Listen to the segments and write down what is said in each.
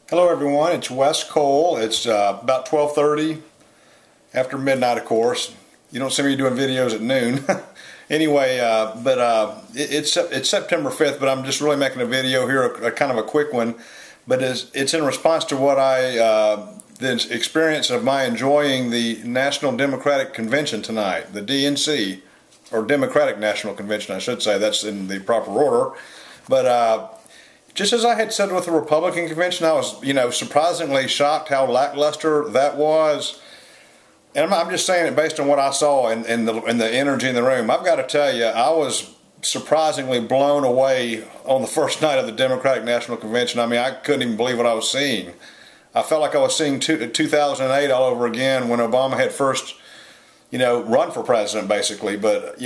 Hello everyone, it's Wes Cole. It's about 12:30 after midnight, of course. You don't see me doing videos at noon. Anyway, it's September 5th, but I'm just really making a video here, a kind of a quick one. But it's in response to what the experience of my enjoying the National Democratic Convention tonight, the D.N.C, or Democratic National Convention, I should say. That's in the proper order. But just as I had said with the Republican convention, I was, surprisingly shocked how lackluster that was. And I'm just saying it based on what I saw and the energy in the room. I've got to tell you, I was surprisingly blown away on the first night of the Democratic National Convention. I mean, I couldn't even believe what I was seeing. I felt like I was seeing 2008 all over again when Obama had first, run for president, basically. But,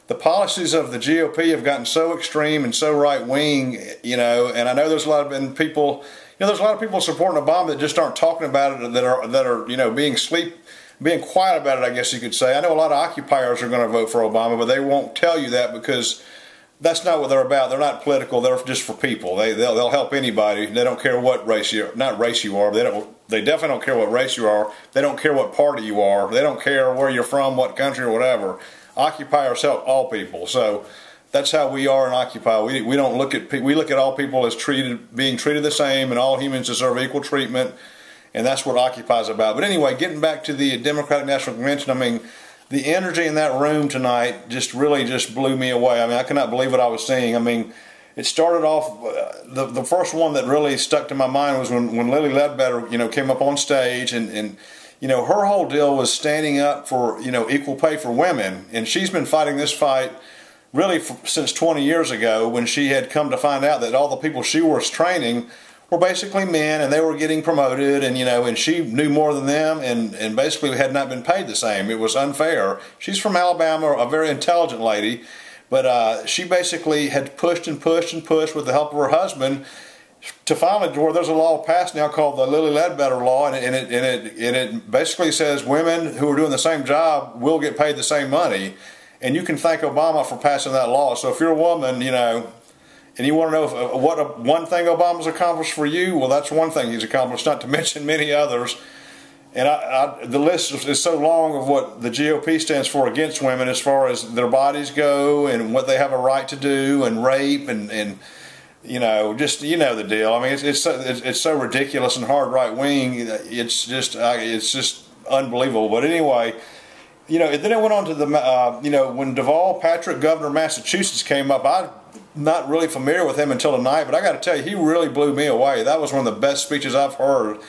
the policies of the GOP have gotten so extreme and so right-wing, and I know there's a lot of people, there's a lot of people supporting Obama that just aren't talking about it, that are being quiet about it, I guess you could say. I know a lot of occupiers are going to vote for Obama, but they won't tell you that because that's not what they're about. They're not political. They're just for people. They'll help anybody. They don't care what race you are. Not race you are. They definitely don't care what race you are. They don't care what party you are. They don't care where you're from, what country, or whatever. Occupiers help all people, so that's how we are in Occupy. We don't look at we look at all people as being treated the same, and all humans deserve equal treatment, and that's what Occupy is about. But anyway, getting back to the Democratic National Convention, I mean, the energy in that room tonight really blew me away. I mean, I cannot believe what I was seeing. I mean, it started off, the first one that really stuck to my mind was when Lily Ledbetter, came up on stage and her whole deal was standing up for, equal pay for women. And she's been fighting this fight really since 20 years ago, when she had come to find out that all the people she was training were basically men, and they were getting promoted, and, and she knew more than them, and basically had not been paid the same. It was unfair. She's from Alabama, a very intelligent lady, but she basically had pushed and pushed and pushed with the help of her husband to finally where there's a law passed now called the Lily Ledbetter Law, and it basically says women who are doing the same job will get paid the same money. And you can thank Obama for passing that law. So if you're a woman, and you want to know one thing Obama's accomplished for you, well, that's one thing he's accomplished, not to mention many others. And the list is so long of what the GOP stands for against women as far as their bodies go and what they have a right to do, and rape and just the deal. I mean, it's so ridiculous and hard right wing. It's just unbelievable. But anyway, then it went on to the when Deval, Patrick, governor of Massachusetts, came up. I'm not really familiar with him until tonight, but I got to tell you, he really blew me away. That was one of the best speeches I've heard.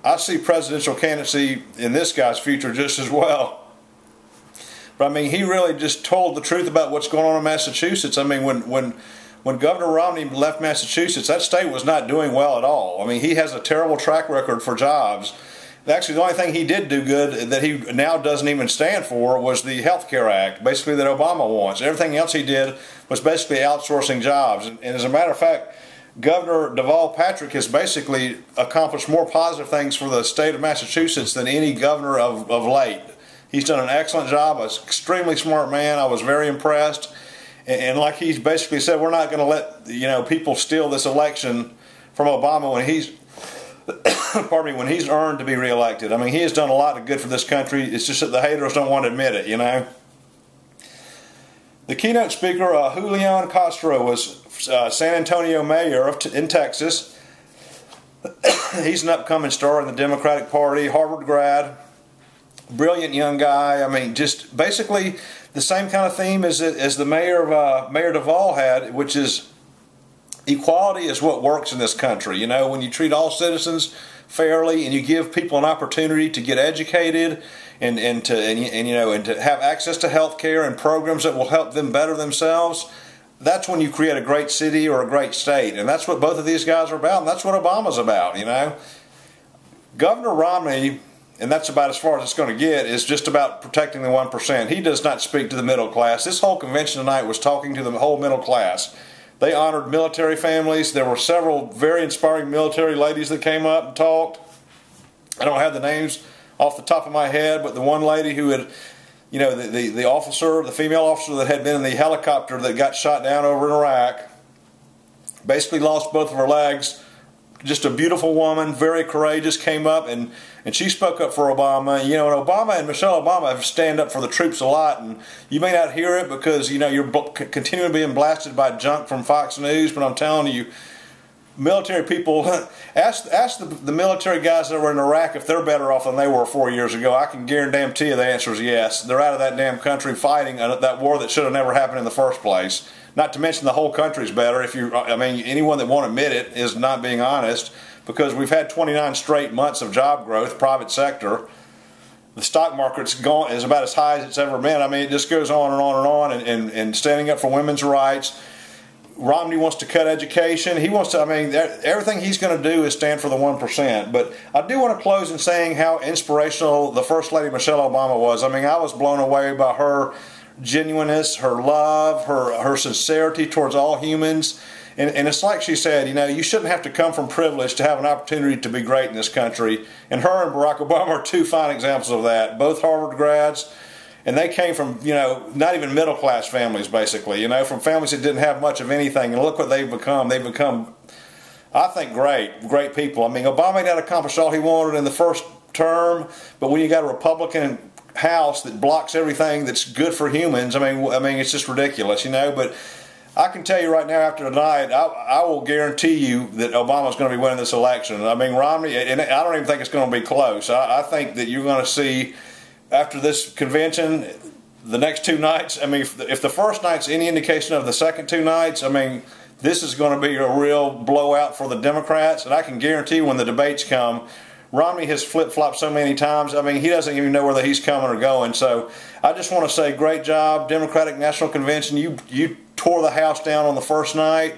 I see presidential candidacy in this guy's future just as well. But I mean, he really just told the truth about what's going on in Massachusetts. I mean, when Governor Romney left Massachusetts, that state was not doing well at all. I mean, he has a terrible track record for jobs. Actually, the only thing he did do good that he now doesn't even stand for was the Health Care Act, basically, that Obama wants. Everything else he did was basically outsourcing jobs. And as a matter of fact, Governor Deval Patrick has basically accomplished more positive things for the state of Massachusetts than any governor of late. He's done an excellent job. An extremely smart man. I was very impressed. And like he's basically said, we're not going to let people steal this election from Obama when he's when he's earned to be reelected. I mean, he has done a lot of good for this country. It's just that the haters don't want to admit it. The keynote speaker, Julian Castro, was San Antonio mayor in Texas. He's an upcoming star in the Democratic Party, Harvard grad, brilliant young guy. I mean, just basically the same kind of theme as the Mayor Deval had, which is equality is what works in this country. When you treat all citizens fairly and you give people an opportunity to get educated and to have access to health care and programs that will help them better themselves, that's when you create a great city or a great state. And that's what both of these guys are about, and that's what Obama's about. Governor Romney, and that's about as far as it's going to get, is just about protecting the 1%. He does not speak to the middle class. This whole convention tonight was talking to the whole middle class. They honored military families. There were several very inspiring military ladies that came up and talked. I don't have the names off the top of my head, but the one lady who had, the officer, the female officer that had been in the helicopter that got shot down over in Iraq, basically lost both of her legs just a beautiful woman, very courageous, came up and she spoke up for Obama. You know, and Obama and Michelle Obama have stand up for the troops a lot, and you may not hear it because, you know, you're continuing being blasted by junk from Fox News, but I'm telling you, military people, ask the military guys that were in Iraq if they're better off than they were 4 years ago. I can guarantee you the answer is yes. They're out of that damn country fighting that war that should have never happened in the first place. Not to mention the whole country's better. I mean, anyone that won't admit it is not being honest, because we've had 29 straight months of job growth, private sector. The stock market's gone is about as high as it's ever been. I mean, it just goes on and on and on, and standing up for women's rights. Romney wants to cut education. He wants to, I mean, everything he's going to do is stand for the 1%. But I do want to close in saying how inspirational the First Lady Michelle Obama was. I mean, I was blown away by her genuineness, her love, her sincerity towards all humans. And it's like she said, you know, you shouldn't have to come from privilege to have an opportunity to be great in this country. And her and Barack Obama are two fine examples of that. Both Harvard grads. And they came from, you know, not even middle class families, basically, you know, from families that didn't have much of anything. And look what they've become. They've become, I think, great people. I mean, Obama may not accomplish all he wanted in the first term, but when you got a Republican House that blocks everything that's good for humans, I mean, it's just ridiculous, you know. But I can tell you right now, after tonight, I will guarantee you that Obama's going to be winning this election. I mean, Romney, and I don't even think it's going to be close. I think that you're going to see, after this convention, the next two nights, I mean, if the first night's any indication of the second two nights, I mean, this is going to be a real blowout for the Democrats. And I can guarantee when the debates come, Romney has flip-flopped so many times, I mean, he doesn't even know whether he's coming or going. So I just want to say, great job, Democratic National Convention. You tore the house down on the first night,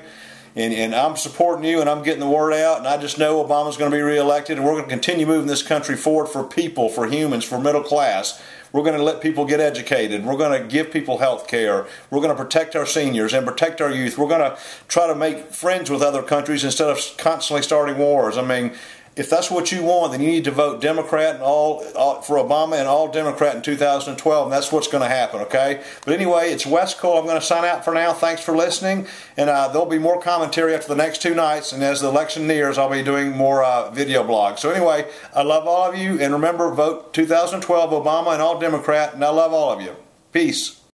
and I'm supporting you, and I'm getting the word out, and I just know Obama's going to be reelected, and we're going to continue moving this country forward for people, for humans, for middle class. We're going to let people get educated. We're going to give people health care. We're going to protect our seniors and protect our youth. We're going to try to make friends with other countries instead of constantly starting wars. I mean, if that's what you want, then you need to vote Democrat and all for Obama and all Democrat in 2012, and that's what's going to happen, okay? But anyway, it's Wes Cole. I'm going to sign out for now. Thanks for listening, and there'll be more commentary after the next two nights, and as the election nears, I'll be doing more video blogs. So anyway, I love all of you, and remember, vote 2012 Obama and all Democrat, and I love all of you. Peace.